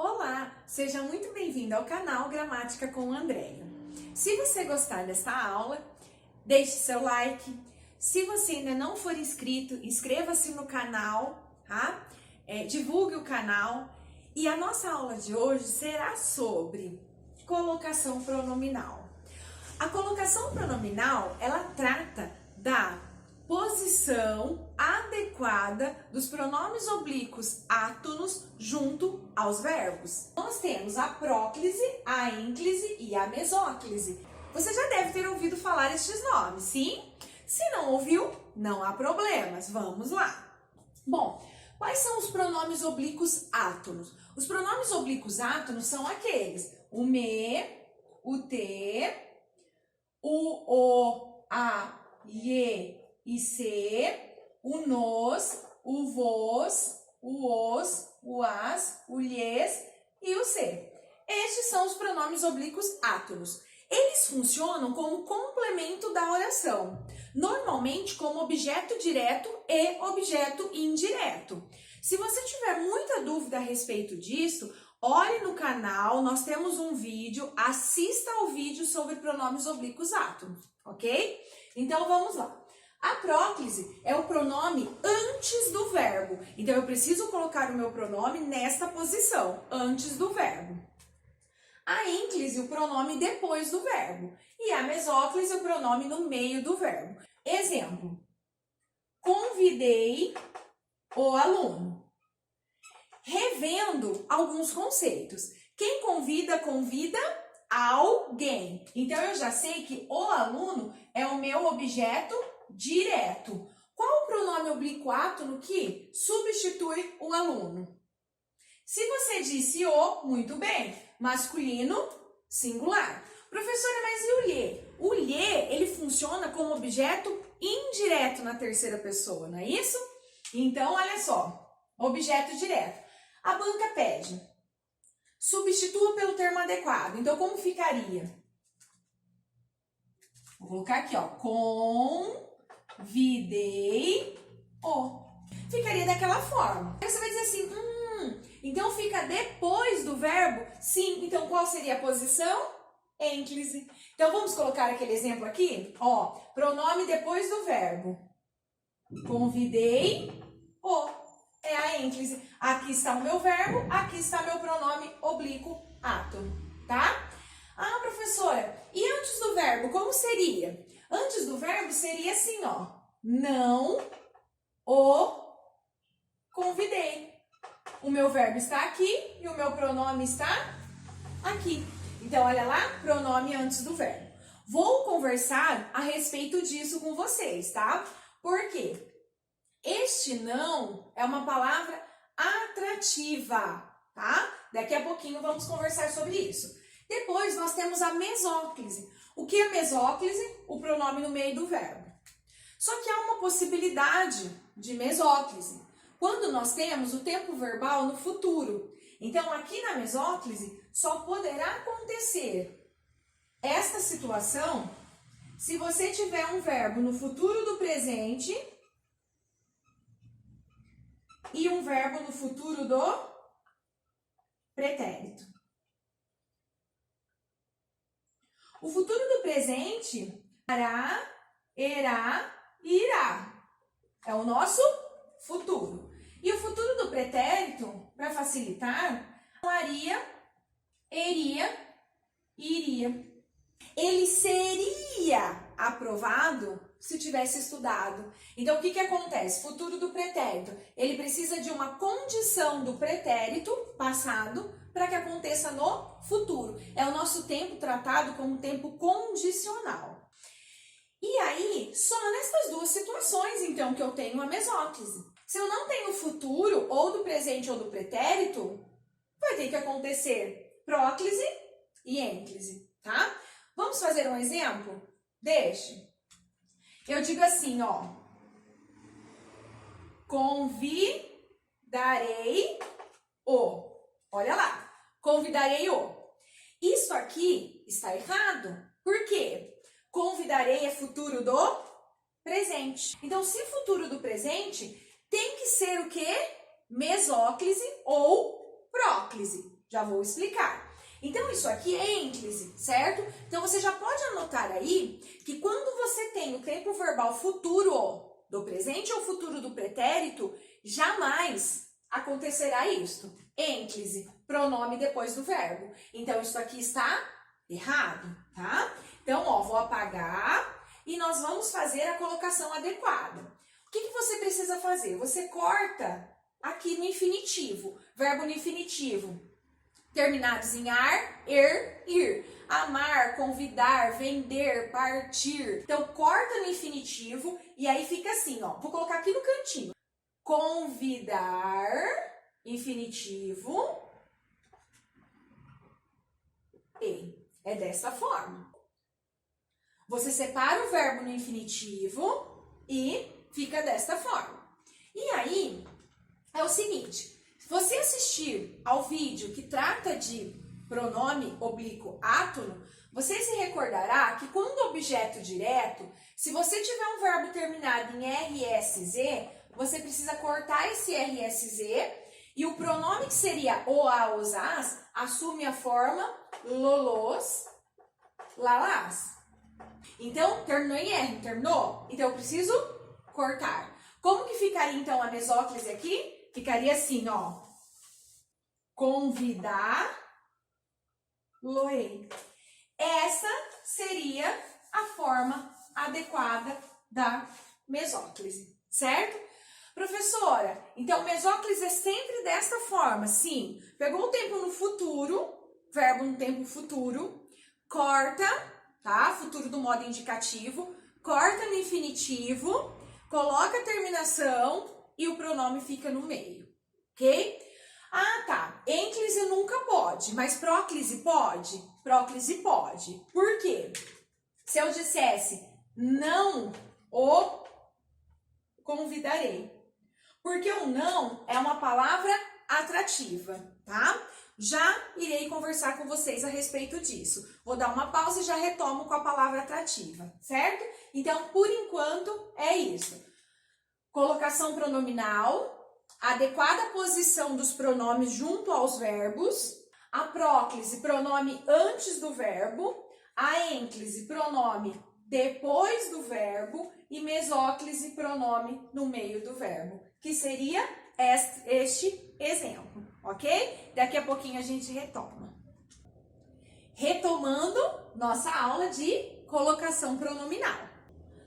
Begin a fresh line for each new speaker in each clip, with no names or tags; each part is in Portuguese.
Olá, seja muito bem-vindo ao canal Gramática com Andréia. Se você gostar desta aula, deixe seu like. Se você ainda não for inscrito, inscreva-se no canal, tá? Divulgue o canal. E a nossa aula de hoje será sobre colocação pronominal. A colocação pronominal, ela trata da posição adequada dos pronomes oblíquos átonos junto aos verbos. Nós temos a próclise, a ênclise e a mesóclise. Você já deve ter ouvido falar estes nomes, sim? Se não ouviu, não há problemas. Vamos lá. Bom, quais são os pronomes oblíquos átonos? Os pronomes oblíquos átonos são aqueles: o me, o te, o, a, lhe e se, o nos, o vos, o os, o as, o lhes e o se. Estes são os pronomes oblíquos átonos. Eles funcionam como complemento da oração, normalmente como objeto direto e objeto indireto. Se você tiver muita dúvida a respeito disso, olhe no canal, nós temos um vídeo, assista ao vídeo sobre pronomes oblíquos átonos, ok? Então vamos lá. A próclise é o pronome antes do verbo. Então, eu preciso colocar o meu pronome nesta posição, antes do verbo. A ênclise, o pronome depois do verbo. E a mesóclise, o pronome no meio do verbo. Exemplo: convidei o aluno. Revendo alguns conceitos. Quem convida, convida alguém. Então, eu já sei que o aluno é o meu objeto direto. Qual o pronome oblíquo átono que substitui o aluno? Se você disse o, muito bem, masculino singular. Professora, mas e o lhe? O lhe, ele funciona como objeto indireto na terceira pessoa, não é isso? Então, olha só, objeto direto. A banca pede: substitua pelo termo adequado. Então, como ficaria? Vou colocar aqui, ó, convidei o. Ficaria daquela forma. Aí você vai dizer assim, então fica depois do verbo? Sim, então qual seria a posição? Ênclise. Então vamos colocar aquele exemplo aqui? Ó, pronome depois do verbo. Convidei o. É a ênclise. Aqui está o meu verbo, aqui está meu pronome oblíquo átono, tá? Ah, professora, e antes do verbo, como seria? Antes do verbo seria assim, ó. Não o convidei. O meu verbo está aqui e o meu pronome está aqui. Então, olha lá, pronome antes do verbo. Vou conversar a respeito disso com vocês, tá? Por quê? Este não é uma palavra atrativa, tá? Daqui a pouquinho vamos conversar sobre isso. Depois, nós temos a mesóclise. O que é mesóclise? O pronome no meio do verbo. Só que há uma possibilidade de mesóclise, quando nós temos o tempo verbal no futuro. Então, aqui na mesóclise, só poderá acontecer esta situação se você tiver um verbo no futuro do presente e um verbo no futuro do pretérito. O futuro do presente hará, irá e irá. É o nosso futuro. E o futuro do pretérito, para facilitar, falaria, iria e iria. Ele seria aprovado se tivesse estudado. Então, o que acontece? Futuro do pretérito. Ele precisa de uma condição do pretérito passado para que aconteça no futuro. É o nosso tempo tratado como tempo condicional. E aí, só nestas duas situações, então, que eu tenho a mesóclise. Se eu não tenho futuro, ou do presente ou do pretérito, vai ter que acontecer próclise e ênclise, tá? Vamos fazer um exemplo? Deixe. Eu digo assim, ó. Convidarei o. Olha lá. Convidarei o. Isso aqui está errado. Por quê? Convidarei é futuro do presente. Então, se futuro do presente, tem que ser o quê? Mesóclise ou próclise. Já vou explicar. Então, isso aqui é ênclise, certo? Então, você já pode anotar aí que quando você tem o tempo verbal futuro do presente ou futuro do pretérito, jamais acontecerá isto. Ênclise, pronome depois do verbo. Então, isso aqui está errado, tá? Então, ó, vou apagar e nós vamos fazer a colocação adequada. O que você precisa fazer? Você corta aqui no infinitivo, verbo no infinitivo, terminados em ar, ir. Amar, convidar, vender, partir. Então, corta no infinitivo e aí fica assim, ó. Vou colocar aqui no cantinho. Convidar, infinitivo, e. É dessa forma. Você separa o verbo no infinitivo e fica desta forma. E aí, é o seguinte. Se você assistir ao vídeo que trata de pronome oblíquo átono, você se recordará que quando objeto direto, se você tiver um verbo terminado em RSZ, você precisa cortar esse RSZ e o pronome que seria o, a, os, as, assume a forma lolos, lalás. Então, terminou em R, não terminou? Então, eu preciso cortar. Como que ficaria, então, a mesóclise aqui? Ficaria assim, ó. Convidar, loei. Essa seria a forma adequada da mesóclise, certo? Professora, então mesóclise é sempre desta forma, sim. Pegou o tempo no futuro, verbo no tempo futuro, corta, tá? Futuro do modo indicativo, corta no infinitivo, coloca a terminação e o pronome fica no meio, ok? Ah, tá. Ênclise nunca pode, mas próclise pode? Próclise pode. Por quê? Se eu dissesse não o convidarei. Porque o não é uma palavra atrativa, tá? Já irei conversar com vocês a respeito disso. Vou dar uma pausa e já retomo com a palavra atrativa, certo? Então, por enquanto, é isso. Colocação pronominal, adequada posição dos pronomes junto aos verbos, a próclise, pronome antes do verbo, a ênclise, pronome depois do verbo e mesóclise, pronome no meio do verbo, que seria este exemplo, ok? Daqui a pouquinho a gente retoma. Retomando nossa aula de colocação pronominal.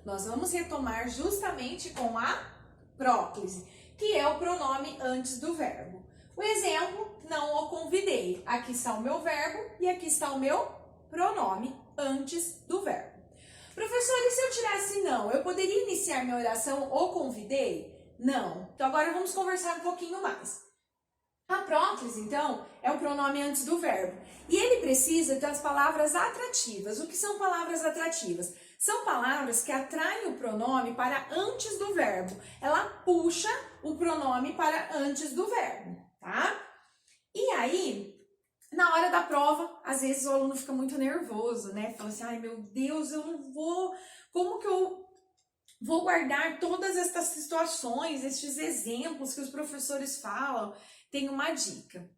Nós vamos retomar justamente com a próclise, que é o pronome antes do verbo. O exemplo, não o convidei. Aqui está o meu verbo e aqui está o meu pronome antes do verbo. Professor, e se eu tirasse não? Eu poderia iniciar minha oração o convidei? Não. Então agora vamos conversar um pouquinho mais. A próclise, então, é o pronome antes do verbo. E ele precisa das palavras atrativas. O que são palavras atrativas? São palavras que atraem o pronome para antes do verbo. Ela puxa o pronome para antes do verbo, tá? E aí, na hora da prova, às vezes o aluno fica muito nervoso, né? Fala assim, ai meu Deus, eu não vou... Como que eu vou guardar todas estas situações, estes exemplos que os professores falam? Tem uma dica.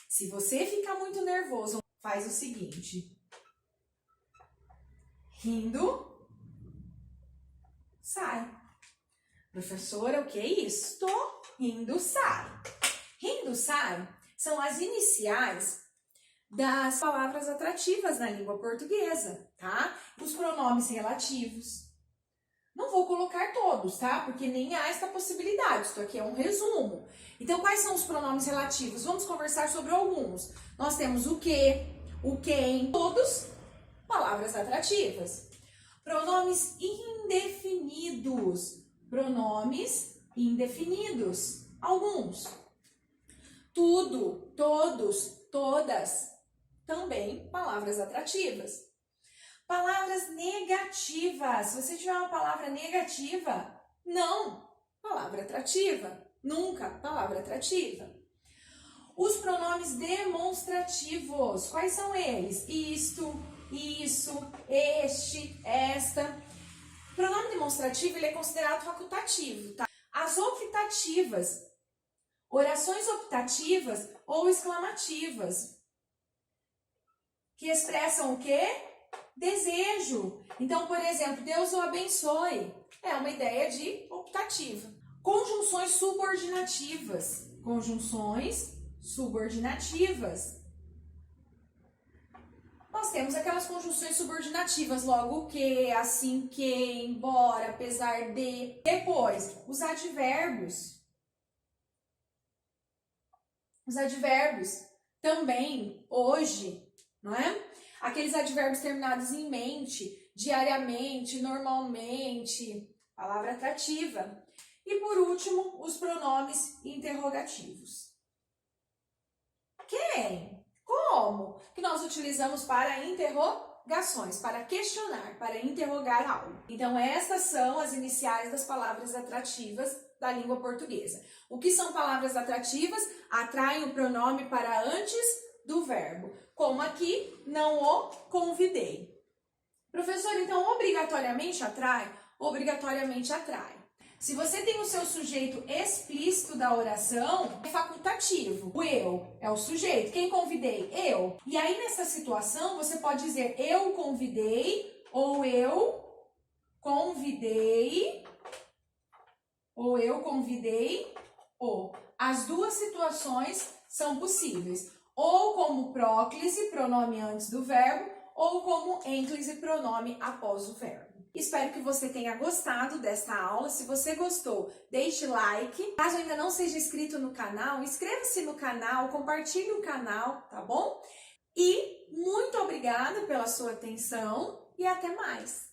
Se você ficar muito nervoso, faz o seguinte. Rindo, sai. Professora, o que é isso? Tô rindo, sai. Rindo, sai são as iniciais das palavras atrativas na língua portuguesa, tá? Os pronomes relativos. Não vou colocar todos, tá? Porque nem há esta possibilidade. Isso aqui é um resumo. Então, quais são os pronomes relativos? Vamos conversar sobre alguns. Nós temos o que, o quem, todos palavras atrativas. Pronomes indefinidos. Pronomes indefinidos. Alguns. Tudo, todos, todas. Também palavras atrativas. Palavras negativas. Se você tiver uma palavra negativa, não. Palavra atrativa. Nunca. Palavra atrativa. Os pronomes demonstrativos. Quais são eles? Isto, isso, este, esta. O pronome demonstrativo ele é considerado facultativo, tá? As optativas. Orações optativas ou exclamativas. que expressam o quê? Desejo. Então, por exemplo, Deus o abençoe. É uma ideia de optativa. Conjunções subordinativas. Conjunções subordinativas. Nós temos aquelas conjunções subordinativas, logo que, assim que, embora, apesar de. Depois, os advérbios. Os advérbios também, hoje, não é? Aqueles advérbios terminados em mente, diariamente, normalmente, palavra atrativa. E por último, os pronomes interrogativos. Quem? Como? Que nós utilizamos para interrogações, para questionar, para interrogar algo. Então, estas são as iniciais das palavras atrativas da língua portuguesa. O que são palavras atrativas? Atraem o pronome para antes do verbo. Como aqui, não o convidei. Professor, então, obrigatoriamente atrai? Obrigatoriamente atrai. Se você tem o seu sujeito explícito da oração, é facultativo. O eu é o sujeito. Quem convidei? Eu. E aí, nessa situação, você pode dizer eu convidei, ou eu convidei, ou eu convidei, ou. As duas situações são possíveis. Ou como próclise, pronome antes do verbo, ou como ênclise, pronome após o verbo. Espero que você tenha gostado desta aula. Se você gostou, deixe like. Caso ainda não seja inscrito no canal, inscreva-se no canal, compartilhe o canal, tá bom? E muito obrigada pela sua atenção e até mais!